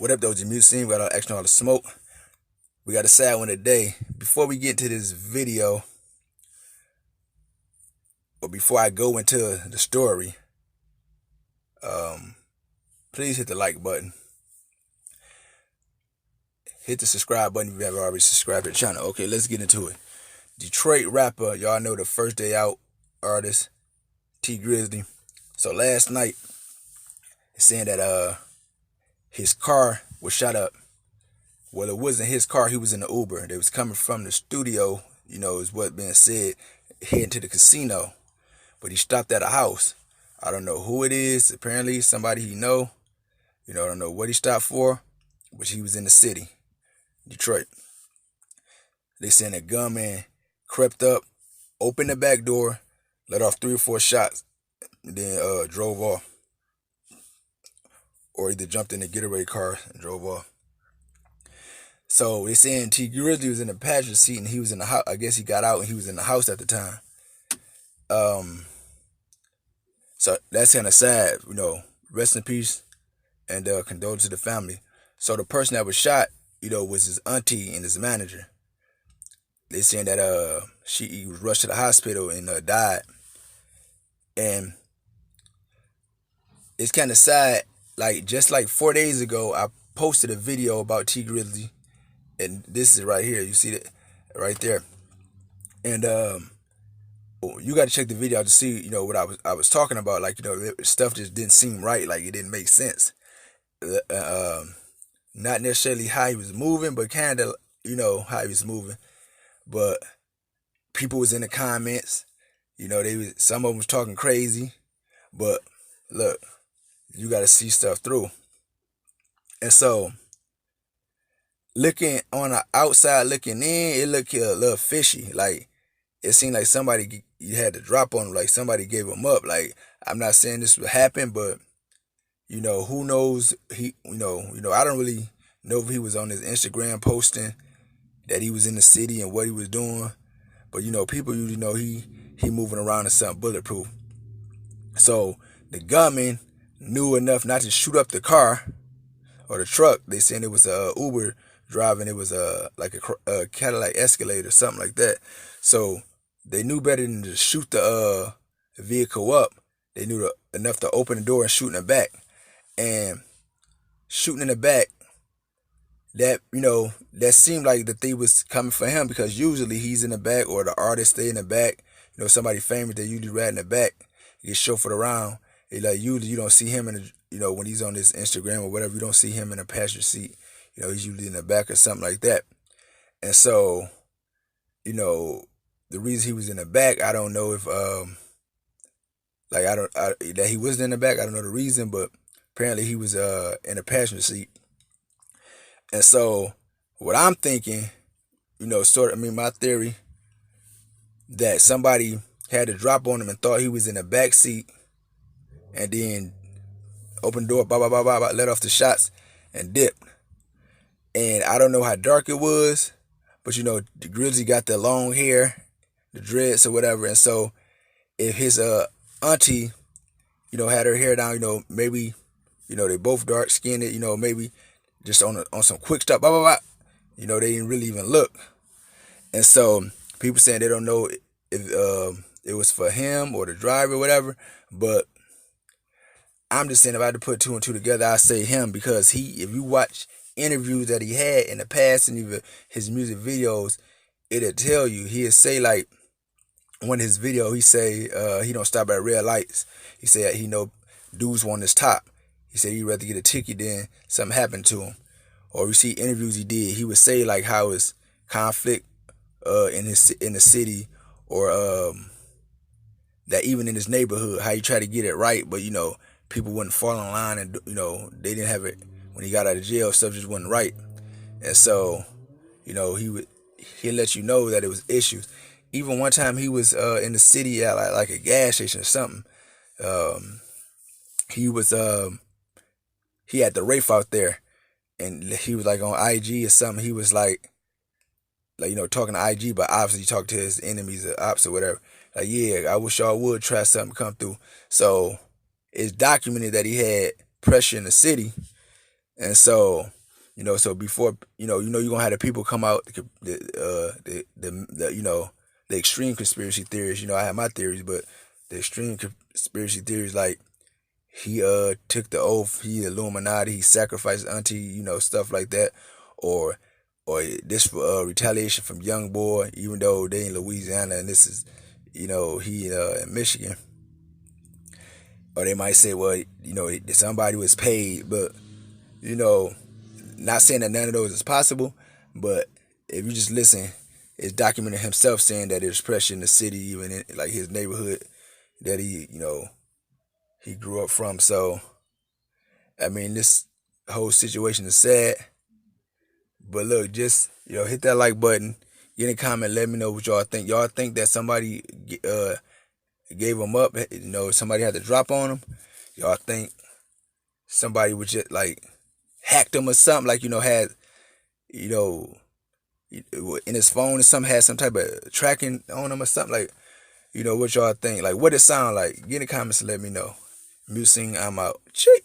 What up, though? It's your music scene. We got all the action, all the smoke. We got a sad one today. Before we get to this video, or before I go into the story, please hit the like button. Hit the subscribe button if you haven't already subscribed to the channel. Okay, let's get into it. Detroit rapper, y'all know the first day out artist, T Grizzley. So last night, it's saying that his car was shot up. Well, it wasn't his car. He was in the Uber. They was coming from the studio, is what being said, heading to the casino. But he stopped at a house. I don't know who it is. Apparently somebody he know. I don't know what he stopped for, but he was in the city, Detroit. They saying a gunman crept up, opened the back door, let off 3 or 4 shots, and then drove off. Or either jumped in the getaway car and drove off. So they saying T Grizzley was in the passenger seat and he was in the house. I guess he got out and he was in the house at the time. So that's kind of sad, Rest in peace and condolences to the family. So the person that was shot, was his auntie and his manager. They saying that he was rushed to the hospital and died. And it's kind of sad. Just like 4 days ago, I posted a video about T Grizzley. And this is right here. You see that right there. And you got to check the video out to see, what I was talking about. Stuff just didn't seem right. It didn't make sense. Not necessarily how he was moving, but kind of, how he was moving. But people was in the comments. Some of them was talking crazy. But look, you got to see stuff through. And so, looking on the outside, looking in, it looked a little fishy. It seemed like somebody you had to drop on him, like somebody gave him up. I'm not saying this would happen, but who knows? I don't really know if he was on his Instagram posting that he was in the city and what he was doing. But people usually know he moving around in something bulletproof. So the gunman knew enough not to shoot up the car or the truck. They saying it was a Uber driving. It was a Cadillac Escalade or something like that. So they knew better than to shoot the vehicle up. They knew enough to open the door and shoot in the back. And shooting in the back, that that seemed like the thing was coming for him, because usually he's in the back, or the artist stay in the back. Somebody famous, they usually ride in the back, get chauffeured around. Usually you don't see him in the, when he's on his Instagram or whatever, you don't see him in a passenger seat. He's usually in the back or something like that. And so, the reason he was in the back, I don't know if that he wasn't in the back. I don't know the reason, but apparently he was in a passenger seat. And so what I'm thinking, my theory, that somebody had to drop on him and thought he was in the back seat, and then opened the door, let off the shots and dipped. And I don't know how dark it was, but the Grizzly got the long hair, the dreads or whatever. And so if his auntie, had her hair down, maybe, they both dark skinned, maybe just on some quick stuff, they didn't really even look. And so people saying they don't know if it was for him or the driver or whatever. But I'm just saying, if I had to put 2 and 2 together, I'd say him, because if you watch interviews that he had in the past and even his music videos, it'll tell you, he'll say, one of his video, he say he don't stop at red lights. He said he know dudes want his top. He said he'd rather get a ticket than something happened to him. Or you see interviews he did, he would say how his conflict in the city, or that even in his neighborhood, how he tried to get it right, but people wouldn't fall in line, and they didn't have it when he got out of jail. Stuff just wasn't right. And so he'll let you know that it was issues. Even one time he was in the city at like a gas station or something. He had the Rafe out there, and he was on IG or something. He was talking to IG, but obviously he talked to his enemies or ops or whatever. Yeah, I wish y'all would try something to come through. So it's documented that he had pressure in the city, And so, so before, you're gonna have the people come out, the extreme conspiracy theories. I have my theories, but the extreme conspiracy theories, like he took the oath, he Illuminati, he sacrificed auntie, stuff like that, or this for retaliation from young boy, even though they in Louisiana and this is, he in Michigan. Or they might say, well, somebody was paid, but not saying that none of those is possible, but if you just listen, it's documented himself saying that there's pressure in the city, even in like his neighborhood that he grew up from. So, I mean, this whole situation is sad. But look, just hit that like button, get in a comment, let me know what y'all think. Y'all think that somebody gave him up? Somebody had to drop on him? Y'all think somebody would just like hacked him or something? Like had in his phone or something, had some type of tracking on him or something? Like what y'all think? Like what it sound like? Get in the comments and let me know. Musing, I'm out. Cheek.